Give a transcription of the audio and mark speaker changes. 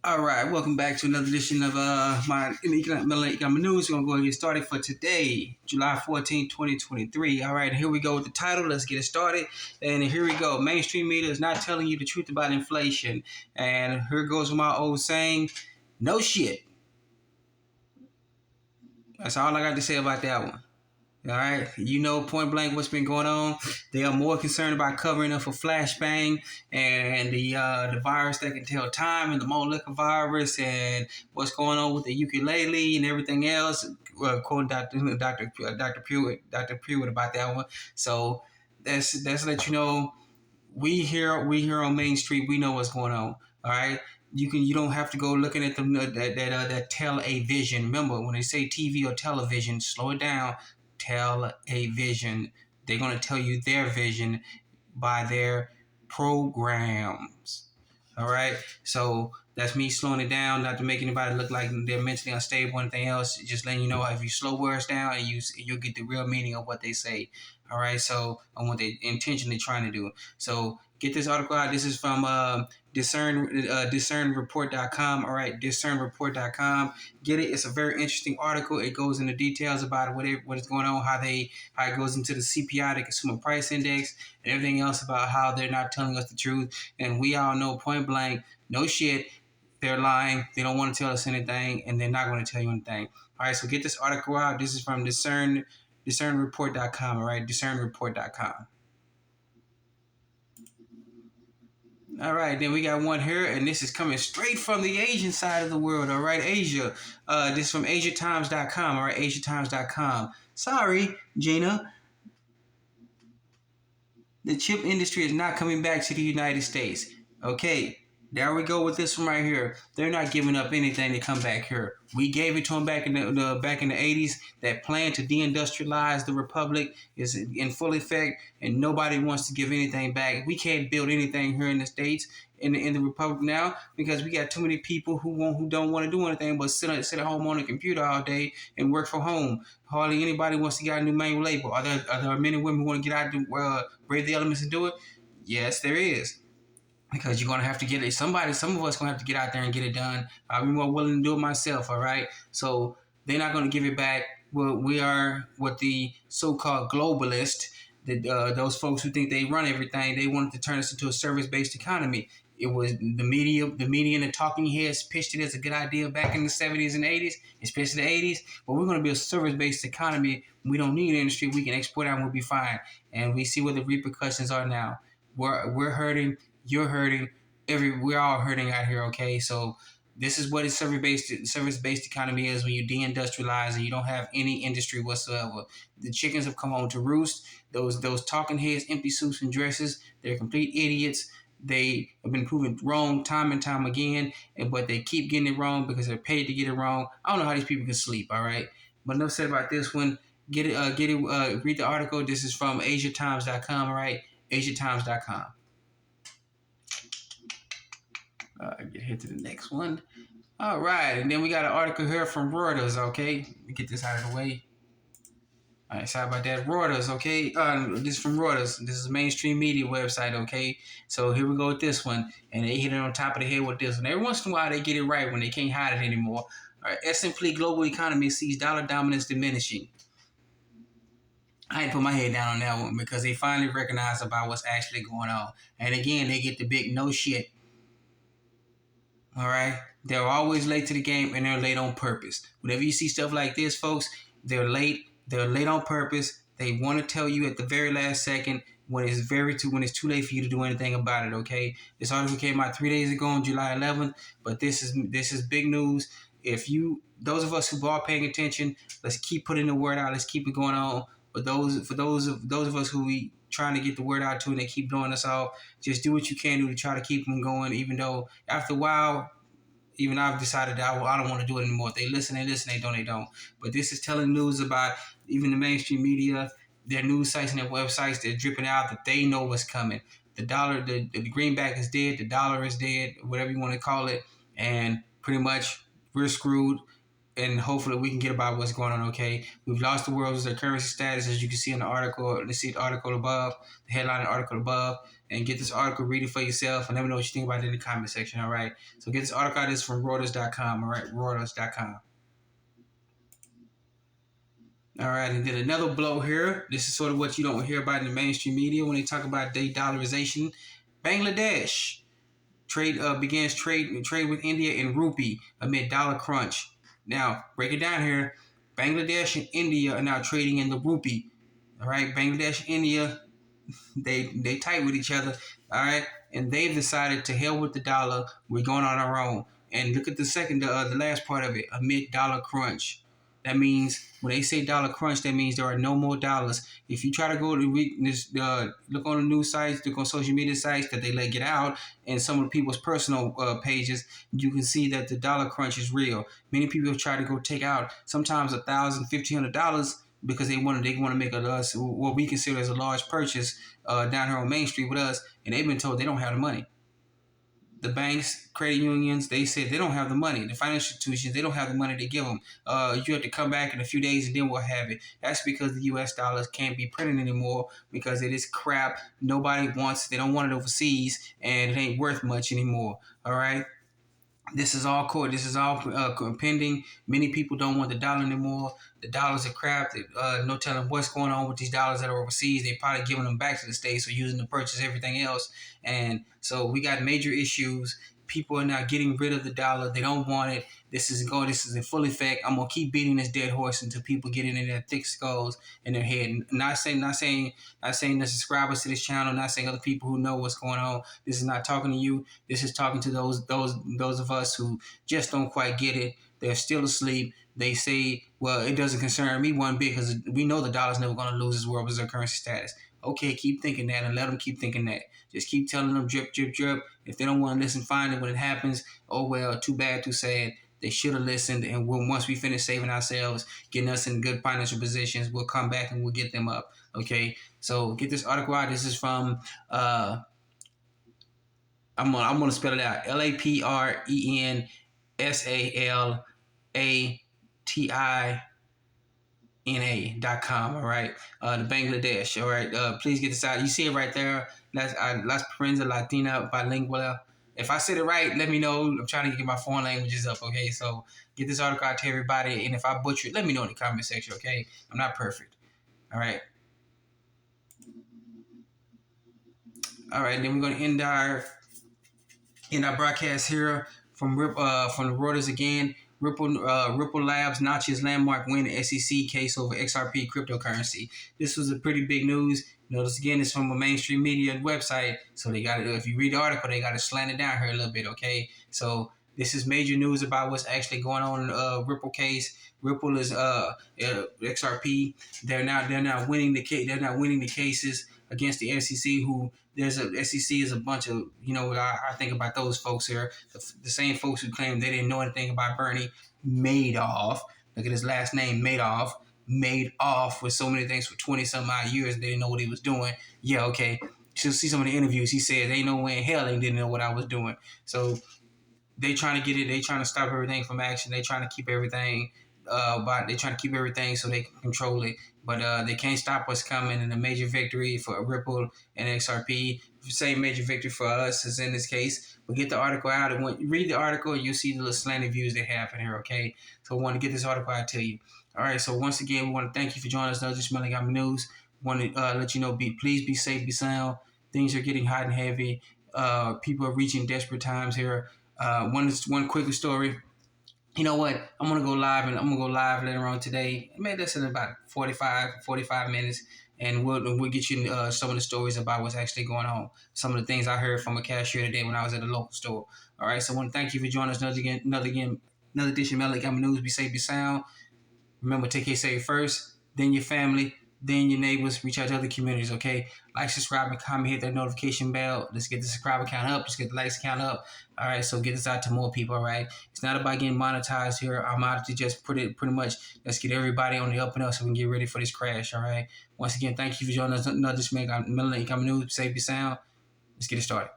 Speaker 1: All right, welcome back to another edition of my economic news. We're going to go and get started for today, July 14, 2023. All right, here we go with the title. Let's get it started. And here we go. Mainstream media is not telling you the truth about inflation. And here goes with my old saying, no shit. That's all I got to say about that one. All right, you know point blank what's been going on. They are more concerned about covering up for flashbang and the virus that can tell time and the molecular virus and what's going on with the ukulele and everything else. Quoting Dr. Pruitt about that one. So that's let you know we here on Main Street, we know what's going on. All right. You don't have to go looking at that television. Remember, when they say TV or television, slow it down. Television. They're going to tell you their vision by their programs. All right. So that's me slowing it down, not to make anybody look like they're mentally unstable or anything else. Just letting you know if you slow words down, and you'll get the real meaning of what they say. All right. So on what they intentionally trying to do. So get this article out. This is from discernreport.com. All right, discernreport.com. Get it. It's a very interesting article. It goes into details about what is going on, how it goes into the CPI, the Consumer Price Index, and everything else about how they're not telling us the truth. And we all know point blank, no shit, they're lying. They don't want to tell us anything, and they're not going to tell you anything. All right, so get this article out. This is from discernreport.com. All right, discernreport.com. All right, then we got one here, and this is coming straight from the Asian side of the world. All right, Asia. This is from AsiaTimes.com. All right, AsiaTimes.com. Sorry, Gina. The chip industry is not coming back to the United States. Okay, there we go with this one right here. They're not giving up anything to come back here. We gave it to them back in the 80s. That plan to deindustrialize the republic is in full effect, and nobody wants to give anything back. We can't build anything here in the States, in the republic now, because we got too many people who don't want to do anything but sit at home on a computer all day and work from home. Hardly anybody wants to get out a new manual labor. Are there men and women who want to get out and brave the elements and do it? Yes, there is. Because you're gonna have to get it. Some of us gonna have to get out there and get it done. I'll be more willing to do it myself. All right. So they're not gonna give it back. Well, we are what the so-called globalists, those folks who think they run everything. They wanted to turn us into a service-based economy. It was the media and the talking heads pitched it as a good idea back in the 70s and 80s, especially the 80s. But we're gonna be a service-based economy. We don't need industry. We can export out and we'll be fine. And we see what the repercussions are now. We're hurting. You're hurting. We're all hurting out here. Okay, so this is what a service-based economy is when you deindustrialize and you don't have any industry whatsoever. The chickens have come home to roost. Those talking heads, empty suits and dresses, they're complete idiots. They have been proven wrong time and time again, but they keep getting it wrong because they're paid to get it wrong. I don't know how these people can sleep. All right, but enough said about this one. Read the article. This is from AsiaTimes.com. All right, AsiaTimes.com. Get hit to the next one. All right, and then we got an article here from Reuters. Okay, let me get this out of the way. All right, sorry about that. Reuters. Okay, this is from Reuters. This is a mainstream media website. Okay, so here we go with this one, and they hit it on top of the head with this one. Every once in a while, they get it right when they can't hide it anymore. All right, S&P Global economy sees dollar dominance diminishing. I had to put my head down on that one because they finally recognize about what's actually going on, and again, they get the big no shit. All right, they're always late to the game, and they're late on purpose. Whenever you see stuff like this, folks, they're late. They're late on purpose. They want to tell you at the very last second when it's too late for you to do anything about it. Okay, this article came out 3 days ago on July 11th, but this is big news. Those of us who are paying attention, let's keep putting the word out. Let's keep it going on. But those of us who we trying to get the word out to and they keep blowing us off, just do what you can do to try to keep them going, even though after a while, even I've decided that I don't want to do it anymore. If they listen, they listen. They don't. But this is telling news about even the mainstream media, their news sites and their websites. They're dripping out that they know what's coming. The dollar, the greenback is dead. The dollar is dead, whatever you want to call it. And pretty much we're screwed. and hopefully we can get about what's going on. Okay, we've lost the world as their currency status, as you can see in the article. Let's see the article above, the headline of the article above, and get this article, read it for yourself, and let me know what you think about it in the comment section. All right, so get this article. This is from Reuters.com. All right, Reuters.com. All right, and then another blow here. This is sort of what you don't hear about in the mainstream media when they talk about de-dollarization. Bangladesh begins trade with India in rupee amid dollar crunch. Now, break it down here. Bangladesh and India are now trading in the rupee. All right, Bangladesh and India, they tight with each other. All right, and they've decided to hell with the dollar. We're going on our own. And look at the last part of it, amid dollar crunch. That means when they say dollar crunch, that means there are no more dollars. If you try to go to look on the news sites, look on social media sites that they let get out, and some of the people's personal pages, you can see that the dollar crunch is real. Many people have tried to go take out sometimes $1,000, $1,500 because they want to make what we consider as a large purchase down here on Main Street with us, and they've been told they don't have the money. The banks, credit unions, they said they don't have the money. The financial institutions, they don't have the money to give them. You have to come back in a few days and then we'll have it. That's because the U.S. dollars can't be printed anymore because it is crap. Nobody wants it. They don't want it overseas, and it ain't worth much anymore. All right? This is all court. This is all pending. Many people don't want the dollar anymore. The dollars are crap. No telling what's going on with these dollars that are overseas. They probably giving them back to the States or using to purchase everything else. And so we got major issues. People are not getting rid of the dollar. They don't want it. This is in full effect. I'm gonna keep beating this dead horse until people get it in their thick skulls in their head. Not saying the subscribers to this channel. Not saying other people who know what's going on. This is not talking to you. This is talking to those of us who just don't quite get it. They're still asleep. They say, well, it doesn't concern me one bit because we know the dollar's never going to lose its world reserve currency status. Okay, keep thinking that and let them keep thinking that. Just keep telling them drip, drip, drip. If they don't want to listen, fine. And when it happens, oh well, too bad, too sad. They should have listened. And once we finish saving ourselves, getting us in good financial positions, we'll come back and we'll get them up. Okay, so get this article out. This is from, I'm gonna spell it out. LAPRENSALATINA.com. All right, the Bangladesh. All right, please get this out. You see it right there. Las Prensa Latina Bilingual. If I said it right, let me know. I'm trying to get my foreign languages up. Okay, so get this article out to everybody. And if I butcher it, let me know in the comment section. Okay, I'm not perfect. All right. All right, then we're gonna end our broadcast here from the Reuters again. Ripple Labs notches landmark win in SEC case over XRP cryptocurrency. This was a pretty big news. Notice again, it's from a mainstream media website, so they got to. If you read the article, they got to slant it down here a little bit, okay? So this is major news about what's actually going on in the Ripple case. Ripple is XRP. They're now winning the case. They're not winning the cases against the SEC. SEC is a bunch of, I think about those folks here, the same folks who claim they didn't know anything about Bernie Madoff. Look at his last name, Madoff. Made off with so many things for 20 some odd years. They didn't know what he was doing. Yeah, okay. You'll see some of the interviews. He said, "Ain't no way in hell they didn't know what I was doing." So they trying to get it. They trying to stop everything from action. They trying to keep everything. They trying to keep everything so they can control it. But they can't stop what's coming. And a major victory for Ripple and XRP. Same major victory for us as in this case. But get the article out, and when you read the article, you'll see the little slanted views they have in here. Okay, so I want to get this article out to you. All right. So once again, we want to thank you for joining us. Another Smelling Got News. Want to let you know, please be safe, be sound. Things are getting hot and heavy. People are reaching desperate times here. One quick story. You know what? I'm gonna go live later on today. Maybe that's in about 45 minutes, and we'll get you some of the stories about what's actually going on. Some of the things I heard from a cashier today when I was at a local store. All right. So I want to thank you for joining us another edition of Melody News. Be safe, be sound. Remember, take care, save first, then your family, then your neighbors. Reach out to other communities, okay? Like, subscribe, and comment, hit that notification bell. Let's get the subscriber count up. Let's get the likes count up. All right, so get this out to more people, all right? It's not about getting monetized here. I'm out to just pretty much, let's get everybody on the up and up so we can get ready for this crash, all right? Once again, thank you for joining us. Another Melody News. Safe, be sound. Let's get it started.